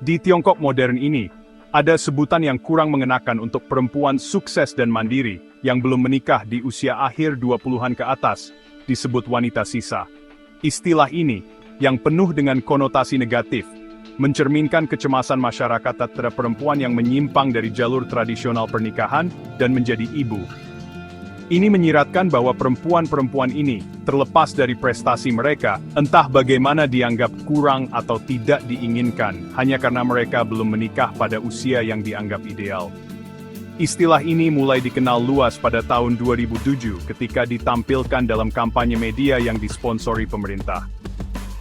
Di Tiongkok modern ini, ada sebutan yang kurang mengenakan untuk perempuan sukses dan mandiri yang belum menikah di usia akhir 20-an ke atas, disebut wanita sisa. Istilah ini, yang penuh dengan konotasi negatif, mencerminkan kecemasan masyarakat terhadap perempuan yang menyimpang dari jalur tradisional pernikahan dan menjadi ibu. Ini menyiratkan bahwa perempuan-perempuan ini, terlepas dari prestasi mereka, entah bagaimana dianggap kurang atau tidak diinginkan, hanya karena mereka belum menikah pada usia yang dianggap ideal. Istilah ini mulai dikenal luas pada tahun 2007 ketika ditampilkan dalam kampanye media yang disponsori pemerintah.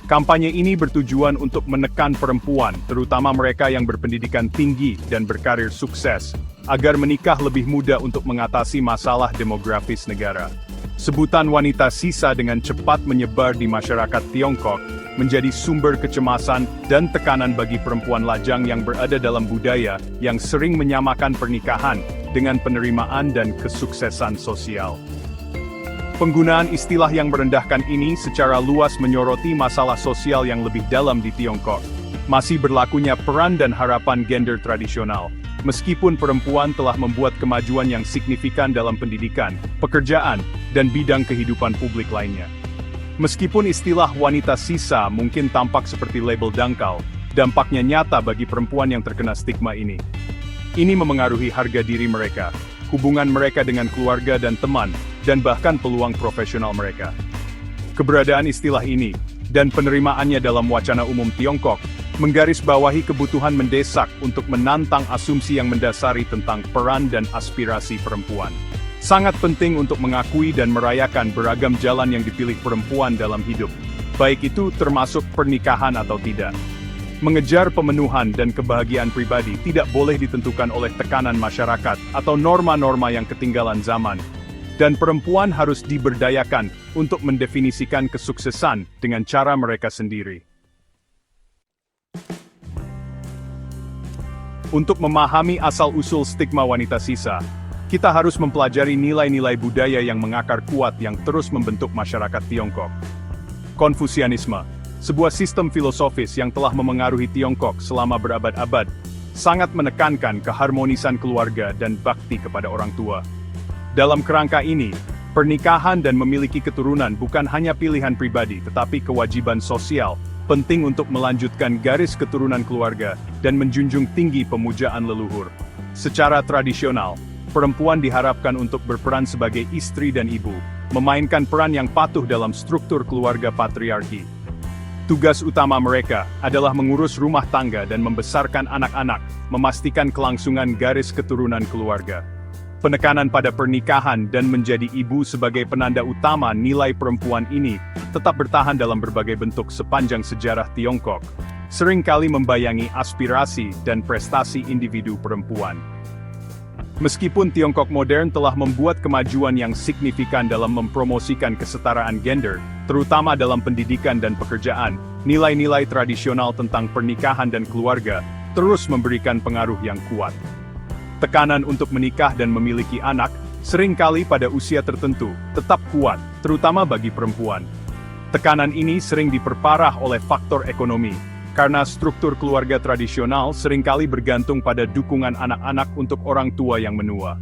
Kampanye ini bertujuan untuk menekan perempuan, terutama mereka yang berpendidikan tinggi dan berkarir sukses, agar menikah lebih mudah untuk mengatasi masalah demografis negara. Sebutan wanita sisa dengan cepat menyebar di masyarakat Tiongkok, menjadi sumber kecemasan dan tekanan bagi perempuan lajang yang berada dalam budaya yang sering menyamakan pernikahan dengan penerimaan dan kesuksesan sosial. Penggunaan istilah yang merendahkan ini secara luas menyoroti masalah sosial yang lebih dalam di Tiongkok. Masih berlakunya peran dan harapan gender tradisional, meskipun perempuan telah membuat kemajuan yang signifikan dalam pendidikan, pekerjaan, dan bidang kehidupan publik lainnya. Meskipun istilah wanita sisa mungkin tampak seperti label dangkal, dampaknya nyata bagi perempuan yang terkena stigma ini. Ini memengaruhi harga diri mereka, hubungan mereka dengan keluarga dan teman, dan bahkan peluang profesional mereka. Keberadaan istilah ini, dan penerimaannya dalam wacana umum Tiongkok, menggarisbawahi kebutuhan mendesak untuk menantang asumsi yang mendasari tentang peran dan aspirasi perempuan. Sangat penting untuk mengakui dan merayakan beragam jalan yang dipilih perempuan dalam hidup, baik itu termasuk pernikahan atau tidak. Mengejar pemenuhan dan kebahagiaan pribadi tidak boleh ditentukan oleh tekanan masyarakat atau norma-norma yang ketinggalan zaman. Dan perempuan harus diberdayakan untuk mendefinisikan kesuksesan dengan cara mereka sendiri. Untuk memahami asal-usul stigma wanita sisa, kita harus mempelajari nilai-nilai budaya yang mengakar kuat yang terus membentuk masyarakat Tiongkok. Konfusianisme, sebuah sistem filosofis yang telah memengaruhi Tiongkok selama berabad-abad, sangat menekankan keharmonisan keluarga dan bakti kepada orang tua. Dalam kerangka ini, pernikahan dan memiliki keturunan bukan hanya pilihan pribadi tetapi kewajiban sosial, penting untuk melanjutkan garis keturunan keluarga dan menjunjung tinggi pemujaan leluhur. Secara tradisional, perempuan diharapkan untuk berperan sebagai istri dan ibu, memainkan peran yang patuh dalam struktur keluarga patriarki. Tugas utama mereka adalah mengurus rumah tangga dan membesarkan anak-anak, memastikan kelangsungan garis keturunan keluarga. Penekanan pada pernikahan dan menjadi ibu sebagai penanda utama nilai perempuan ini tetap bertahan dalam berbagai bentuk sepanjang sejarah Tiongkok, seringkali membayangi aspirasi dan prestasi individu perempuan. Meskipun Tiongkok modern telah membuat kemajuan yang signifikan dalam mempromosikan kesetaraan gender, terutama dalam pendidikan dan pekerjaan, nilai-nilai tradisional tentang pernikahan dan keluarga terus memberikan pengaruh yang kuat. Tekanan untuk menikah dan memiliki anak, seringkali pada usia tertentu, tetap kuat, terutama bagi perempuan. Tekanan ini sering diperparah oleh faktor ekonomi, karena struktur keluarga tradisional seringkali bergantung pada dukungan anak-anak untuk orang tua yang menua.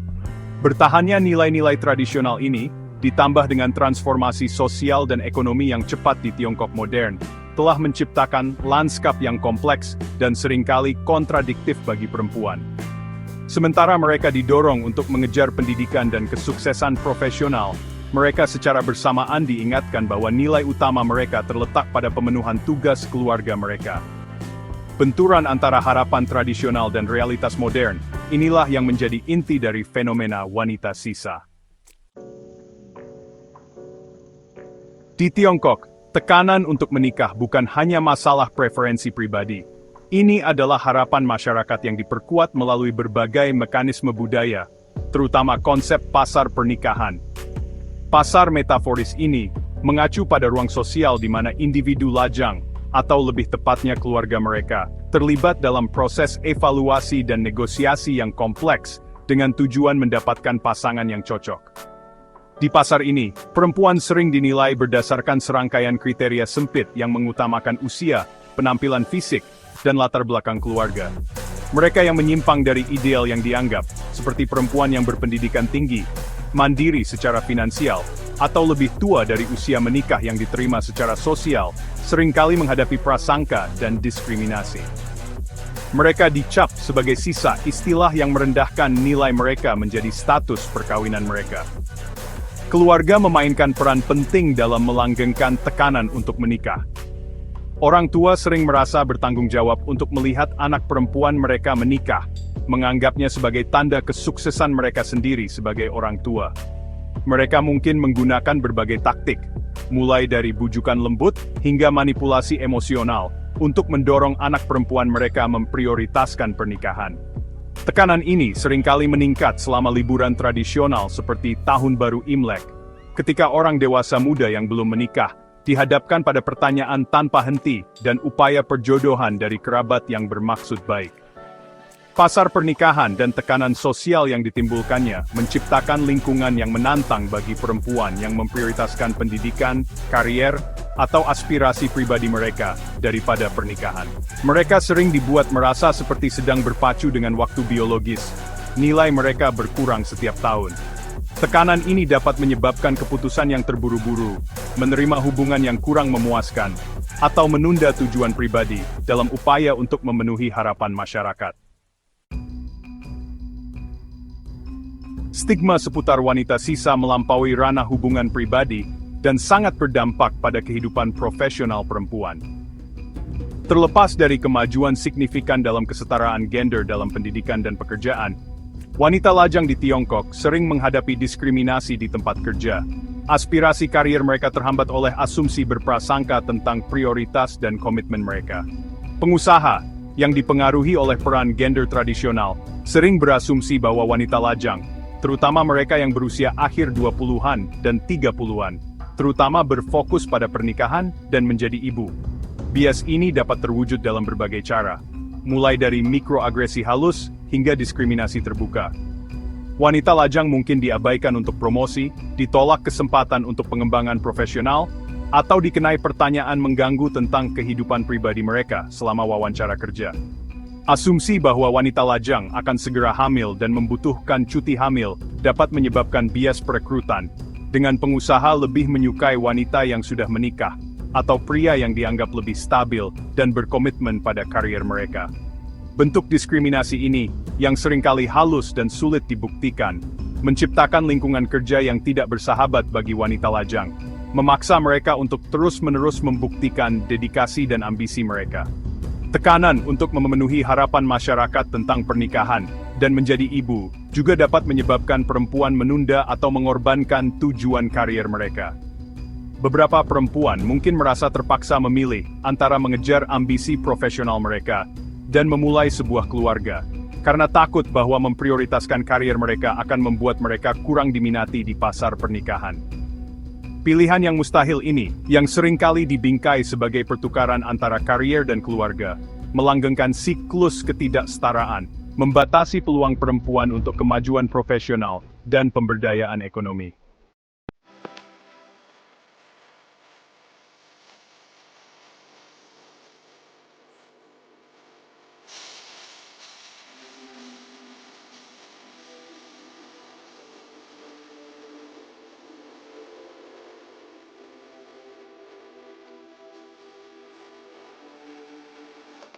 Bertahannya nilai-nilai tradisional ini, ditambah dengan transformasi sosial dan ekonomi yang cepat di Tiongkok modern, telah menciptakan lanskap yang kompleks dan seringkali kontradiktif bagi perempuan. Sementara mereka didorong untuk mengejar pendidikan dan kesuksesan profesional, mereka secara bersamaan diingatkan bahwa nilai utama mereka terletak pada pemenuhan tugas keluarga mereka. Benturan antara harapan tradisional dan realitas modern, inilah yang menjadi inti dari fenomena wanita sisa. Di Tiongkok, tekanan untuk menikah bukan hanya masalah preferensi pribadi. Ini adalah harapan masyarakat yang diperkuat melalui berbagai mekanisme budaya, terutama konsep pasar pernikahan. Pasar metaforis ini mengacu pada ruang sosial di mana individu lajang, atau lebih tepatnya keluarga mereka, terlibat dalam proses evaluasi dan negosiasi yang kompleks dengan tujuan mendapatkan pasangan yang cocok. Di pasar ini, perempuan sering dinilai berdasarkan serangkaian kriteria sempit yang mengutamakan usia, penampilan fisik, dan latar belakang keluarga. Mereka yang menyimpang dari ideal yang dianggap, seperti perempuan yang berpendidikan tinggi, mandiri secara finansial, atau lebih tua dari usia menikah yang diterima secara sosial, seringkali menghadapi prasangka dan diskriminasi. Mereka dicap sebagai sisa istilah yang merendahkan nilai mereka menjadi status perkawinan mereka. Keluarga memainkan peran penting dalam melanggengkan tekanan untuk menikah. Orang tua sering merasa bertanggung jawab untuk melihat anak perempuan mereka menikah, menganggapnya sebagai tanda kesuksesan mereka sendiri sebagai orang tua. Mereka mungkin menggunakan berbagai taktik, mulai dari bujukan lembut hingga manipulasi emosional, untuk mendorong anak perempuan mereka memprioritaskan pernikahan. Tekanan ini seringkali meningkat selama liburan tradisional seperti Tahun Baru Imlek, ketika orang dewasa muda yang belum menikah dihadapkan pada pertanyaan tanpa henti dan upaya perjodohan dari kerabat yang bermaksud baik. Pasar pernikahan dan tekanan sosial yang ditimbulkannya menciptakan lingkungan yang menantang bagi perempuan yang memprioritaskan pendidikan, karier, atau aspirasi pribadi mereka daripada pernikahan. Mereka sering dibuat merasa seperti sedang berpacu dengan waktu biologis. Nilai mereka berkurang setiap tahun. Tekanan ini dapat menyebabkan keputusan yang terburu-buru, menerima hubungan yang kurang memuaskan, atau menunda tujuan pribadi dalam upaya untuk memenuhi harapan masyarakat. Stigma seputar wanita sisa melampaui ranah hubungan pribadi dan sangat berdampak pada kehidupan profesional perempuan. Terlepas dari kemajuan signifikan dalam kesetaraan gender dalam pendidikan dan pekerjaan, wanita lajang di Tiongkok sering menghadapi diskriminasi di tempat kerja. Aspirasi karier mereka terhambat oleh asumsi berprasangka tentang prioritas dan komitmen mereka. Pengusaha, yang dipengaruhi oleh peran gender tradisional, sering berasumsi bahwa wanita lajang, terutama mereka yang berusia akhir 20-an dan 30-an, terutama berfokus pada pernikahan dan menjadi ibu. Bias ini dapat terwujud dalam berbagai cara, mulai dari mikroagresi halus hingga diskriminasi terbuka. Wanita lajang mungkin diabaikan untuk promosi, ditolak kesempatan untuk pengembangan profesional, atau dikenai pertanyaan mengganggu tentang kehidupan pribadi mereka selama wawancara kerja. Asumsi bahwa wanita lajang akan segera hamil dan membutuhkan cuti hamil dapat menyebabkan bias perekrutan, dengan pengusaha lebih menyukai wanita yang sudah menikah, atau pria yang dianggap lebih stabil dan berkomitmen pada karier mereka. Bentuk diskriminasi ini, yang seringkali halus dan sulit dibuktikan, menciptakan lingkungan kerja yang tidak bersahabat bagi wanita lajang, memaksa mereka untuk terus-menerus membuktikan dedikasi dan ambisi mereka. Tekanan untuk memenuhi harapan masyarakat tentang pernikahan dan menjadi ibu juga dapat menyebabkan perempuan menunda atau mengorbankan tujuan karier mereka. Beberapa perempuan mungkin merasa terpaksa memilih antara mengejar ambisi profesional mereka dan memulai sebuah keluarga, karena takut bahwa memprioritaskan karier mereka akan membuat mereka kurang diminati di pasar pernikahan. Pilihan yang mustahil ini, yang seringkali dibingkai sebagai pertukaran antara karier dan keluarga, melanggengkan siklus ketidaksetaraan, membatasi peluang perempuan untuk kemajuan profesional dan pemberdayaan ekonomi.